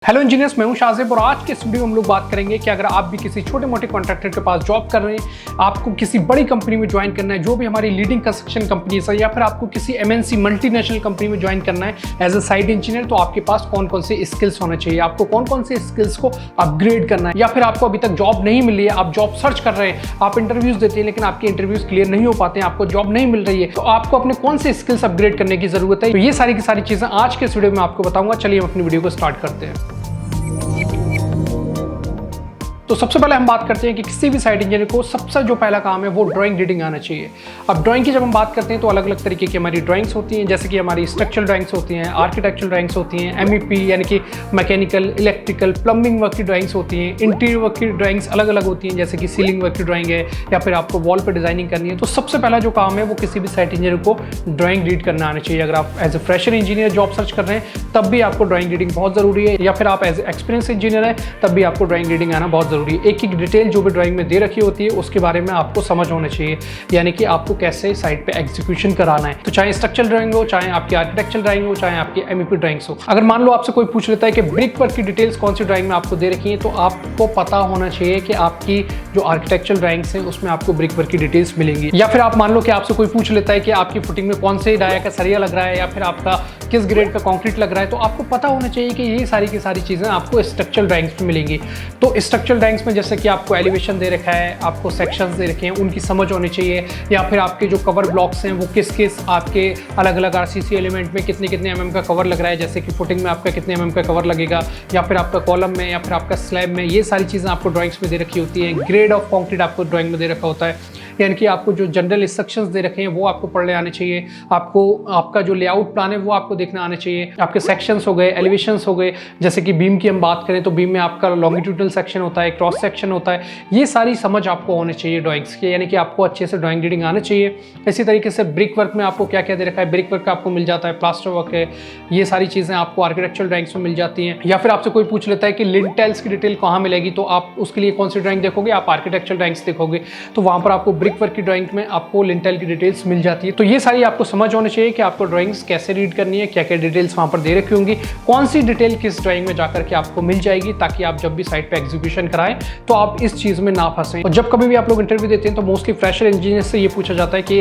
Hello engineers, मैं हूं शाहजेब और आज के इस वीडियो में हम लोग बात करेंगे कि अगर आप भी किसी छोटे मोटे कॉन्ट्रैक्टर के पास जॉब कर रहे हैं, आपको किसी बड़ी कंपनी में ज्वाइन करना है जो भी हमारी लीडिंग कंस्ट्रक्शन कंपनी है, या फिर आपको किसी एमएनसी मल्टीनेशनल कंपनी में ज्वाइन करना है एज अ साइट इंजीनियर, तो आपके पास कौन कौन से स्किल्स होने चाहिए, आपको कौन कौन से स्किल्स को अपग्रेड करना है, या फिर आपको अभी तक जॉब नहीं मिली है, आप जॉब सर्च कर रहे हैं, आप इंटरव्यूज देते हैं लेकिन आपके इंटरव्यूज क्लियर नहीं हो पाते हैं, आपको जॉब नहीं मिल रही है, तो आपको अपने कौन से स्किल्स अपग्रेड करने की जरूरत है। तो ये सारी की सारी चीजें आज के इस वीडियो में आपको बताऊंगा। चलिए हम अपनी वीडियो को स्टार्ट करते हैं। तो सबसे पहले हम बात करते हैं कि किसी भी साइट इंजीनियर को सबसे जो पहला काम है वो ड्राइंग रीडिंग आना चाहिए। अब ड्राइंग की जब हम बात करते हैं तो अलग अलग तरीके की हमारी ड्राइंग्स होती हैं, जैसे कि हमारी स्ट्रक्चरल ड्राइंग्स होती हैं, आर्किटेक्चरल ड्राइंग्स होती हैं, MEP यानी कि मैकेनिकल, इलेक्ट्रिकल, प्लम्बिंग वर्क की ड्राइंग्स होती हैं, इंटीरियर वर्क की ड्राइंग्स अलग अलग होती हैं, जैसे कि सीलिंग वर्क की ड्राइंग है या फिर आपको वॉल पर डिजाइनिंग करनी है। तो सबसे पहला जो काम है वो किसी भी साइट इंजीनियर को ड्राइंग रीड करना आना चाहिए। अगर आप as a fresher engineer job search कर रहे हैं तब भी आपको ड्राइंग रीडिंग बहुत जरूरी है, या फिर आप एज एक्सपीरियंस इंजीनियर है तब भी आपको ड्राइंग रीडिंग आना बहुत जरूरी है। एक एक डिटेल जो भी ड्राइंग में दे रखी होती है उसके बारे में आपको समझ होना चाहिए, यानी कि आपको कैसे साइट पे एग्जीक्यूशन कराना है। तो चाहे स्ट्रक्चरल ड्राइंग हो, चाहे आपकी आर्किटेक्चरल ड्राइंग हो, चाहे आपकी MEP ड्राइंग्स हो। अगर मान लो आपसे कोई पूछ लेता है कि ब्रिक वर्क की डिटेल्स कौन सी ड्राइंग में आपको दे रखी है, तो आपको पता होना चाहिए कि आपकी जो आर्किटेक्चरल ड्राइंग्स हैं उसमें आपको ब्रिक वर्क की डिटेल्स मिलेंगी। या फिर आप मान लो कि आपसे कोई पूछ लेता है कि आपकी फुटिंग में कौन से डाया का सरिया लग रहा है या फिर आपका किस ग्रेड का कंक्रीट लग रहा है, तो आपको पता होना चाहिए कि ये सारी की सारी चीज़ें आपको स्ट्रक्चरल ड्राइंग्स में मिलेंगी। तो स्ट्रक्चरल ड्राइंग्स में जैसे कि आपको एलिवेशन दे रखा है, आपको सेक्शंस दे रखे हैं, उनकी समझ होनी चाहिए, या फिर आपके जो कवर ब्लॉक्स हैं वो किस किस आपके अलग अलग RCC एलिमेंट में कितने कितने mm का कवर लग रहा है, जैसे कि फुटिंग में आपका कितने mm का कवर लगेगा, या फिर आपका कॉलम में या फिर आपका स्लैब में, ये सारी चीज़ें आपको ड्राइंग्स में दे रखी होती हैं। ग्रेड ऑफ कॉन्क्रीट आपको ड्राइंग में दे रखा होता है, यानी कि आपको जो जनरल इंस्ट्रक्शंस दे रखे हैं वो आपको पढ़ने आने चाहिए। आपको आपका जो लेआउट प्लान है वो आपको देखना आना चाहिए। आपके सेक्शंस हो गए, एलिवेशंस हो गए, जैसे कि बीम की हम बात करें तो बीम में आपका लॉन्गिट्यूडनल सेक्शन होता है, क्रॉस सेक्शन होता है, ये सारी समझ आपको होनी चाहिए ड्राइंग्स की, यानी कि आपको अच्छे से ड्राइंग रीडिंग आना चाहिए। इसी तरीके से ब्रिक वर्क में आपको क्या क्या दे रखा है, ब्रिक वर्क आपको मिल जाता है, प्लास्टर वर्क है, ये सारी चीज़ें आपको आर्किटेक्चरल ड्राइंग्स में मिल जाती हैं। या फिर आपसे कोई पूछ लेता है कि लिंटेल्स की डिटेल कहाँ मिलेगी, तो आप उसके लिए कौन सी ड्राइंग देखोगे, आप आर्किटेक्चरल ड्राइंग्स देखोगे, तो वहाँ पर आपको ब्रिक वर्क की ड्राइंग में आपको लिंटेल की डिटेल्स मिल जाती है। तो ये सारी आपको समझ होनी चाहिए कि आपको ड्राइंग्स कैसे रीड करनी है, क्या क्या डिटेल्स वहाँ पर दे रखी होंगी, कौन सी डिटेल किस ड्राइंग में जाकर के आपको मिल जाएगी, ताकि आप जब भी साइट पे एग्जीक्यूशन कराएं तो आप इस चीज़ में ना फंसें। और जब कभी भी आप लोग इंटरव्यू देते हैं तो मोस्टली फ्रेशर इंजीनियर से ये पूछा जाता है कि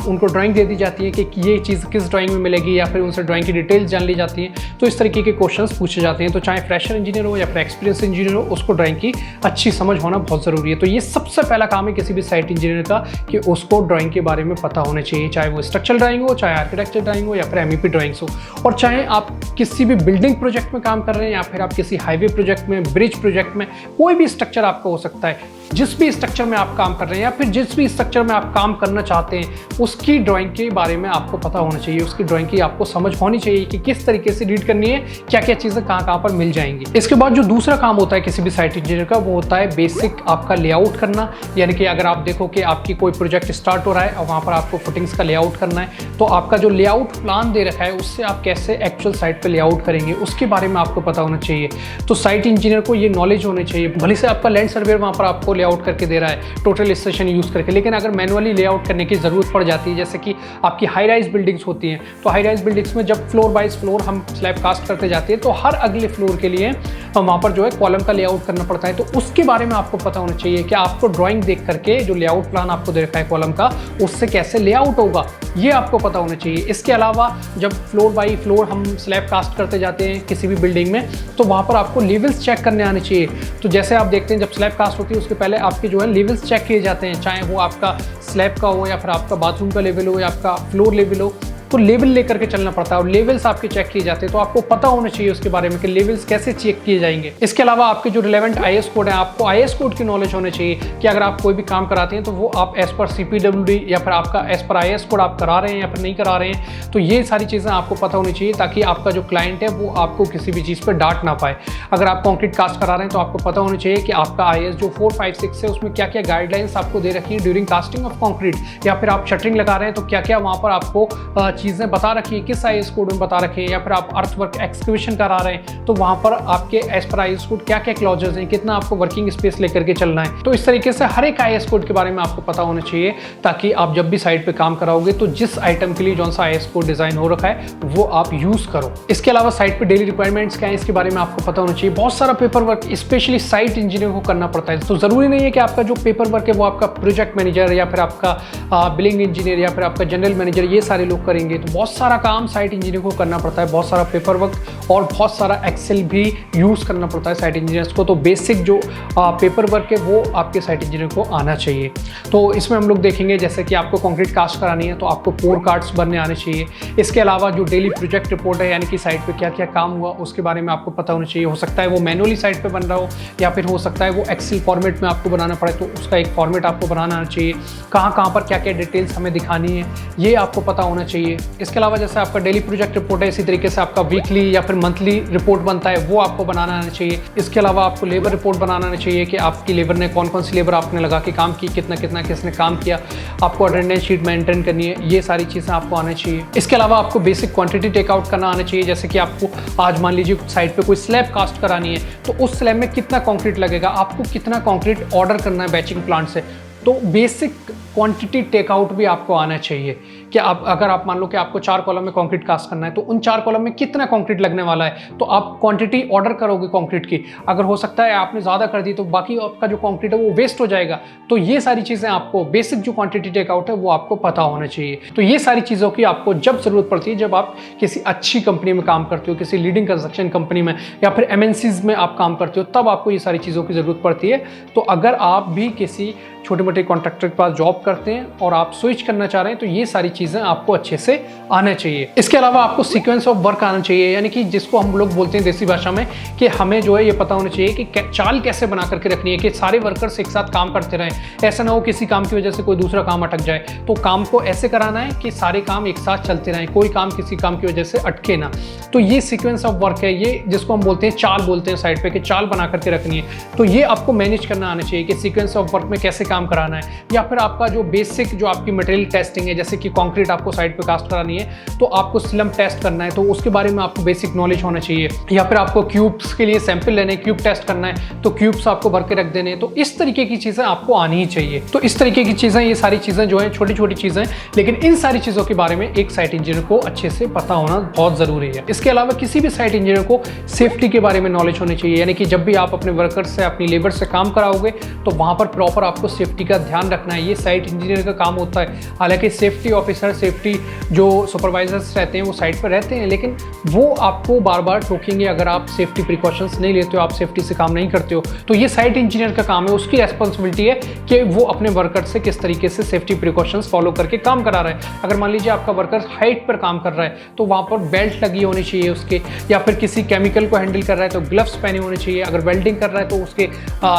उनको ड्राइंग दे दी जाती है कि ये चीज़ किस ड्राइंग में मिलेगी, या फिर उनसे ड्राइंग की डिटेल्स जान ली जाती है। तो इस तरीके के क्वेश्चन पूछे जाते हैं। तो चाहे फ्रेशर इंजीनियर हो या फिर एक्सपीरियंस इंजीनियर हो, उसको ड्राइंग की अच्छी समझ होना बहुत ज़रूरी है। तो ये सबसे पहला काम है किसी भी साइट इंजीनियर का कि उसको ड्राइंग के बारे में पता होना चाहिए, चाहे वो स्ट्रक्चरल ड्राइंग हो, चाहे आर्किटेक्चर ड्राइंग हो, या फिर MEP ड्राइंग्स हो। और चाहे आप किसी भी बिल्डिंग प्रोजेक्ट में काम कर रहे हैं या फिर आप किसी हाईवे प्रोजेक्ट में, ब्रिज प्रोजेक्ट में, कोई भी स्ट्रक्चर आपका हो सकता है, जिस भी स्ट्रक्चर में आप काम कर रहे हैं या फिर जिस भी स्ट्रक्चर में आप काम करना चाहते हैं, उसकी ड्राइंग के बारे में आपको पता होना चाहिए, उसकी ड्राइंग की आपको समझ होनी चाहिए कि किस तरीके से रीड करनी है, क्या क्या चीज़ें कहाँ कहाँ पर मिल जाएंगी। इसके बाद जो दूसरा काम होता है किसी भी साइट इंजीनियर का, वो होता है बेसिक आपका लेआउट करना। यानी कि अगर आप देखो कि आपकी कोई प्रोजेक्ट स्टार्ट हो रहा है और वहाँ पर आपको फुटिंग्स का लेआउट करना है, तो आपका जो लेआउट प्लान दे रखा है उससे आप कैसे एक्चुअल साइट पर लेआउट करेंगे, उसके बारे में आपको पता होना चाहिए। तो साइट इंजीनियर को ये नॉलेज होनी चाहिए। भले से आपका लैंड सर्वेयर वहाँ पर आपको लेआउट करके दे रहा है टोटल स्टेशन यूज करके, लेकिन अगर मैनुअली लेआउट करने की जरूरत पड़ जाती है, जैसे कि आपकी हाई राइज बिल्डिंग्स होती हैं, तो हाई राइज बिल्डिंग्स में जब फ्लोर बाइज फ्लोर हम स्लैब कास्ट करते जाते हैं तो हर अगले फ्लोर के लिए वहाँ पर जो है कॉलम का लेआउट करना पड़ता है। तो उसके बारे में आपको पता होना चाहिए कि आपको ड्राइंग देख करके जो लेआउट प्लान आपको दे रखा है कॉलम का, उससे कैसे लेआउट होगा, ये आपको पता होना चाहिए। इसके अलावा जब फ्लोर बाई फ्लोर हम स्लैब कास्ट करते जाते हैं किसी भी बिल्डिंग में, तो वहाँ पर आपको लेवल्स चेक करने आने चाहिए। तो जैसे आप देखते हैं जब स्लैब कास्ट होती है उसके पहले आपके जो है लेवल्स चेक किए जाते हैं, चाहे वो आपका स्लैब का हो या फिर आपका बाथरूम का लेवल हो या आपका फ्लोर लेवल हो, तो लेवल लेकर के चलना पड़ता है और लेवल्स आपके चेक किए जाते हैं। तो आपको पता होना चाहिए उसके बारे में कि लेवल्स कैसे चेक किए जाएंगे। इसके अलावा आपके जो रिलेवेंट IS कोड है, आपको IS कोड की नॉलेज होनी चाहिए कि अगर आप कोई भी काम कराते हैं तो वो आप एज पर CPWD या फिर आपका एज पर IS कोड आप करा रहे हैं या फिर नहीं करा रहे हैं। तो ये सारी चीज़ें आपको पता होनी चाहिए ताकि आपका जो क्लाइंट है वो आपको किसी भी चीज़ पर डांट ना पाए। अगर आप कॉन्क्रीट कास्ट करा रहे हैं तो आपको पता होना चाहिए कि आपका IS जो 456 है उसमें क्या क्या गाइडलाइंस आपको दे रखी है ड्यूरिंग कास्टिंग ऑफ कॉन्क्रीट, या फिर आप शटरिंग लगा रहे हैं तो क्या क्या वहाँ पर आपको चीज़ें बता रखी है, किस IS कोड में बता रखे हैं, या फिर आप अर्थवर्क एक्सकवेशन करा रहे हैं तो वहाँ पर आपके एज पर IS कोड क्या क्या क्लॉजेज हैं, कितना आपको वर्किंग स्पेस लेकर के चलना है। तो इस तरीके से हर एक IS कोड के बारे में आपको पता होना चाहिए, ताकि आप जब भी साइट पे काम कराओगे तो जिस आइटम के लिए जो सा IS कोड डिजाइन हो रखा है वो आप यूज करो। इसके अलावा साइट पे डेली रिक्वायरमेंट्स क्या है इसके बारे में आपको पता होना चाहिए। बहुत सारा paper work specially site engineer को करना पड़ता है, तो जरूरी नहीं है कि आपका जो पेपर वर्क है वो आपका प्रोजेक्ट मैनेजर या फिर आपका बिलिंग इंजीनियर या फिर आपका जनरल मैनेजर ये सारे लोग करेंगे। तो बहुत सारा काम साइट इंजीनियर को करना पड़ता है, बहुत सारा पेपर वर्क और बहुत सारा एक्सेल भी यूज करना पड़ता है साइट इंजीनियर्स को। तो बेसिक जो पेपर वर्क है वो आपके साइट इंजीनियर को आना चाहिए। तो इसमें हम लोग देखेंगे जैसे कि आपको कंक्रीट कास्ट करानी है तो आपको पोर कार्ड्स बनने आने चाहिए। इसके अलावा जो डेली प्रोजेक्ट रिपोर्ट है, यानी कि साइट पे क्या क्या काम हुआ उसके बारे में आपको पता होना चाहिए। हो सकता है वो मैनुअली साइट पे बन रहा हो या फिर हो सकता है वो एक्सेल फॉर्मेट में आपको बनाना पड़े, तो उसका एक फॉर्मेट आपको बनाना आना चाहिए। कहाँ पर क्या क्या डिटेल्स हमें दिखानी है ये आपको पता होना चाहिए। इसके अलावा जैसे आपका डेली प्रोजेक्ट रिपोर्ट है, इसी तरीके से आपका वीकली या फिर मंथली रिपोर्ट बनता है वो आपको बनाना आना चाहिए। इसके अलावा आपको लेबर रिपोर्ट बनाना आना चाहिए कि आपकी लेबर ने कौन कौन सी लेबर आपने लगा के काम की, कितना कितना किसने काम किया, आपको अटेंडेंस शीट मेंटेन करनी है, ये सारी चीज़ें आपको आना चाहिए। इसके अलावा आपको बेसिक क्वांटिटी टेकआउट करना आना चाहिए। जैसे कि आपको आज मान लीजिए साइट पे कोई स्लैब कास्ट करानी है तो उस स्लैब में कितना कंक्रीट लगेगा, आपको कितना कंक्रीट ऑर्डर करना है बैचिंग प्लांट से, तो बेसिक क्वांटिटी टेकआउट भी आपको आना चाहिए कि अगर आप मान लो कि आपको 4 कॉलम में कंक्रीट कास्ट करना है तो उन 4 कॉलम में कितना कंक्रीट लगने वाला है, तो आप क्वांटिटी ऑर्डर करोगे कंक्रीट की। अगर हो सकता है आपने ज़्यादा कर दी तो बाकी आपका जो कंक्रीट है वो वेस्ट हो जाएगा। तो ये सारी चीज़ें आपको बेसिक जो क्वांटिटी टेकआउट है वो आपको पता होना चाहिए। तो ये सारी चीज़ों की आपको जब ज़रूरत पड़ती है, जब आप किसी अच्छी कंपनी में काम करते हो, किसी लीडिंग कंस्ट्रक्शन कंपनी में या फिर MNCs में आप काम करते हो, तब आपको ये सारी चीज़ों की ज़रूरत पड़ती है। तो अगर आप भी किसी छोटे मोटे कॉन्ट्रैक्टर के पास जॉब करते हैं और आप स्विच करना चाह रहे हैं तो ये सारी चीज़ें आपको अच्छे से आना चाहिए। इसके अलावा आपको सीक्वेंस ऑफ वर्क आना चाहिए, यानी कि जिसको हम लोग बोलते हैं देसी भाषा में कि हमें जो है ये पता होना चाहिए कि चाल कैसे बना करके रखनी है कि सारे वर्कर्स एक साथ काम करते रहें। ऐसा ना हो किसी काम की वजह से कोई दूसरा काम अटक जाए, तो काम को ऐसे कराना है कि सारे काम एक साथ चलते रहें, कोई काम किसी काम की वजह से अटके ना। तो ये सीक्वेंस ऑफ वर्क है, ये जिसको हम बोलते हैं चाल बोलते हैं साइड पे कि चाल बना करके रखनी है। तो ये आपको मैनेज करना आना चाहिए कि सीक्वेंस ऑफ वर्क में कैसे काम कराना है। या फिर आपका जो बेसिक जो आपकी मटेरियल टेस्टिंग है, जैसे कि कंक्रीट आपको साइट पे कास्ट करानी है तो आपको स्लम टेस्ट करना है, तो उसके बारे में आपको बेसिक नॉलेज होना चाहिए। या फिर आपको क्यूब्स के लिए सैंपल लेने, क्यूब टेस्ट करना है तो क्यूब्स आपको भर के रख देने हैं। तो इस तरीके की चीज़ें आपको आनी ही चाहिए। तो इस तरीके की चीज़ें, ये सारी चीज़ें जो हैं छोटी छोटी चीज़ें, लेकिन इन सारी चीज़ों के बारे में एक साइट इंजीनियर को अच्छे से पता होना बहुत ज़रूरी है। इसके अलावा किसी भी साइट इंजीनियर को सेफ्टी के बारे में नॉलेज होनी चाहिए, यानी कि जब भी आप अपने वर्कर्स से, अपनी लेबर से काम कराओगे तो वहाँ पर प्रॉपर आपको सेफ्टी का ध्यान रखना है। ये साइट इंजीनियर का काम होता है। हालांकि सेफ्टी ऑफिसर, सेफ्टी जो सुपरवाइजर्स रहते हैं वो साइट पर रहते हैं, लेकिन वो आपको बार बार टोकेंगे अगर आप सेफ्टी प्रिकॉशंस नहीं लेते हो, आप सेफ्टी से काम नहीं करते हो। तो ये साइट इंजीनियर का काम है, उसकी रेस्पॉन्सिबिलिटी है कि वो अपने वर्कर से किस तरीके से सेफ्टी प्रिकॉशंस फॉलो करके काम करा रहा है। अगर मान लीजिए आपका वर्कर हाइट पर काम कर रहा है तो वहाँ पर बेल्ट लगी होनी चाहिए उसके, या फिर किसी केमिकल को हैंडल कर रहा है तो ग्लव्स पहने होने चाहिए, अगर वेल्डिंग कर रहा है तो उसके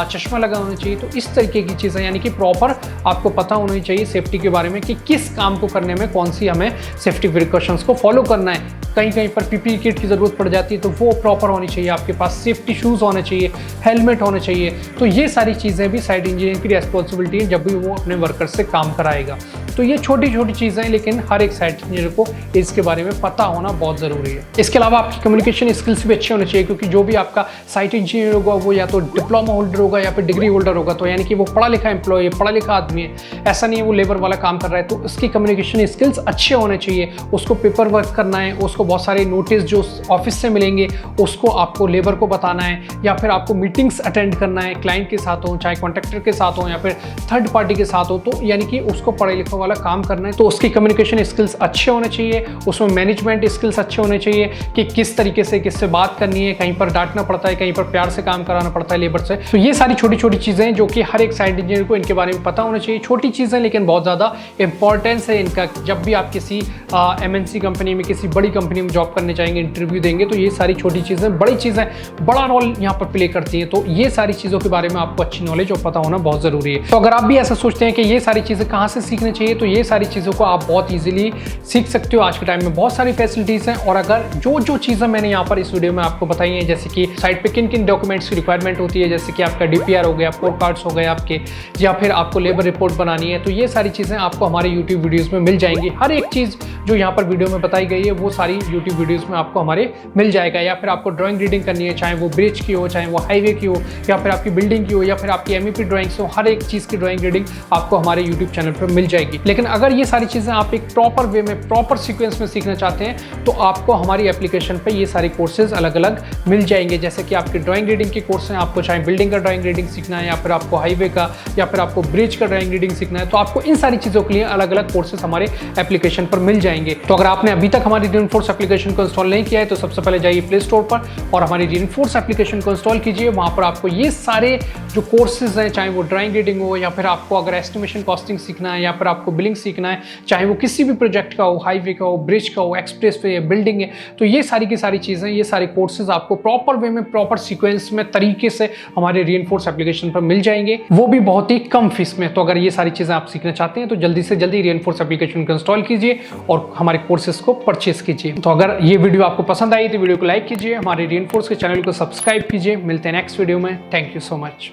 चश्मा लगा होना चाहिए। तो इस तरीके की चीज़ें, यानी कि प्रॉपर आपको पता होनी चाहिए सेफ्टी के बारे में कि किस काम को करने में कौन सी हमें सेफ्टी प्रिकॉशंस को फॉलो करना है। कहीं कहीं पर पीपीई किट की ज़रूरत पड़ जाती है तो वो प्रॉपर होनी चाहिए, आपके पास सेफ्टी शूज़ होने चाहिए, हेलमेट होने चाहिए। तो ये सारी चीज़ें भी साइट इंजीनियर की रिस्पॉन्सिबिलिटी है जब भी वो अपने वर्कर से काम कराएगा। तो ये छोटी छोटी चीज़ें हैं, लेकिन हर एक साइट इंजीनियर को इसके बारे में पता होना बहुत ज़रूरी है। इसके अलावा आपकी कम्युनिकेशन स्किल्स भी अच्छे होने चाहिए, क्योंकि जो भी आपका साइट इंजीनियर होगा वो या तो डिप्लोमा होल्डर होगा या फिर डिग्री होल्डर होगा, तो यानी कि वो पढ़ा लिखा एम्प्लॉय है, पढ़ा लिखा आदमी है। ऐसा नहीं है वो लेबर वाला काम कर रहा है। तो उसकी कम्युनिकेशन स्किल्स अच्छे होने चाहिए। उसको पेपर वर्क करना है, उसको बहुत सारे नोटिस जो ऑफिस से मिलेंगे उसको आपको लेबर को बताना है, या फिर आपको मीटिंग्स अटेंड करना है, क्लाइंट के साथ हो, चाहे कॉन्ट्रैक्टर के साथ हो या फिर थर्ड पार्टी के साथ हो। तो यानी कि उसको पढ़े लिखे वाला काम करना है, तो उसकी कम्युनिकेशन स्किल्स अच्छे होने चाहिए। उसमें मैनेजमेंट स्किल्स अच्छे होने चाहिए कि किस तरीके से किससे बात करनी है, कहीं पर डांटना पड़ता है, कहीं पर प्यार से काम कराना पड़ता है लेबर से। तो ये सारी छोटी छोटी चीज़ें जो कि हर एक साइट इंजीनियर को इनके बारे में पता होना चाहिए। छोटी चीज़ें लेकिन बहुत ज़्यादा इंपॉर्टेंस है इनका। जब भी आप किसी MNC कंपनी में, किसी बड़ी कंपनी में जॉब करने जाएंगे, इंटरव्यू देंगे, तो ये सारी छोटी चीज़ें, बड़ी चीज़ें बड़ा रोल यहाँ पर प्ले करती हैं। तो ये सारी चीज़ों के बारे में आपको अच्छी नॉलेज और पता होना बहुत ज़रूरी है। तो अगर आप भी ऐसा सोचते हैं कि ये सारी चीज़ें कहाँ से सीखनी चाहिए, तो ये सारी चीज़ों को आप बहुत ईजिली सीख सकते हो। आज के टाइम में बहुत सारी फैसिलिटीज़ हैं, और अगर जो चीज़ें मैंने यहाँ पर इस वीडियो में आपको बताई हैं, जैसे कि साइट पे किन किन डॉक्यूमेंट्स की रिक्वायरमेंट होती है, जैसे कि आपका DPR हो गया, पोर्ट कार्ड्स हो गए आपके, या फिर आपको लेबर रिपोर्ट बनानी है, तो ये सारी चीज़ें आपको हमारे यूट्यूब वीडियोज़ में मिल जाएंगी। हर एक चीज़ जो यहाँ पर वीडियो में बताई गई है वो सारी यूट्यूब वीडियोज़ में आपको हमारे मिल जाएगा। या फिर आपको ड्राइंग रीडिंग करनी है, चाहे वो ब्रिज की हो, चाहे वो हाईवे की हो, या फिर आपकी बिल्डिंग की हो, या फिर आपकी MEP ड्राइंग्स हो, हर एक चीज़ की ड्राइंग रीडिंग आपको हमारे यूट्यूब चैनल पर मिल जाएगी। लेकिन अगर ये सारी चीज़ें आप एक प्रॉपर वे में, प्रॉपर सीक्वेंस में सीखना चाहते हैं, तो आपको हमारी एप्लीकेशन पे ये सारी कोर्सेज अलग अलग मिल जाएंगे। जैसे कि आपकी ड्राइंग रीडिंग के कोर्स हैं, आपको चाहे बिल्डिंग का ड्राइंग रीडिंग सीखना है, या फिर आपको हाईवे का, या फिर आपको ब्रिज का ड्राइंग रीडिंग सीखना है, तो आपको इन सारी चीज़ों के लिए अलग अलग कोर्सेज हमारे एप्लीकेशन पर मिल जाएंगे। तो अगर आपने अभी तक हमारी Reinforce एप्लीकेशन को इंस्टॉल नहीं किया है, तो सबसे पहले जाइए प्ले स्टोर पर और हमारी Reinforce एप्लीकेशन को इंस्टॉल कीजिए। वहाँ पर आपको ये सारे जो कोर्सेज हैं, चाहे वो ड्राइंग रीडिंग हो, या फिर आपको अगर एस्टिमेशन कॉस्टिंग सीखना है, या फिर आपको बिलिंग सीखना है, चाहे वो किसी भी प्रोजेक्ट का हो, हाईवे का हो, ब्रिज का हो, एक्सप्रेस वे है, बिल्डिंग है, तो ये सारी की सारी चीज़ें, ये सारे कोर्सेज आपको प्रॉपर वे में, प्रॉपर सीक्वेंस में, तरीके से हमारे Reinforce एप्लीकेशन पर मिल जाएंगे, वो भी बहुत ही कम फीस में। तो अगर ये सारी चीज़ें आप सीखना चाहते हैं तो जल्दी से जल्दी Reinforce एप्लीकेशन को इंस्टॉल कीजिए और हमारे कोर्सेज को परचेस कीजिए। तो अगर ये वीडियो आपको पसंद आई तो वीडियो को लाइक कीजिए, हमारे Reinforce के चैनल को सब्सक्राइब कीजिए। मिलते हैं नेक्स्ट वीडियो में। Thank you so much.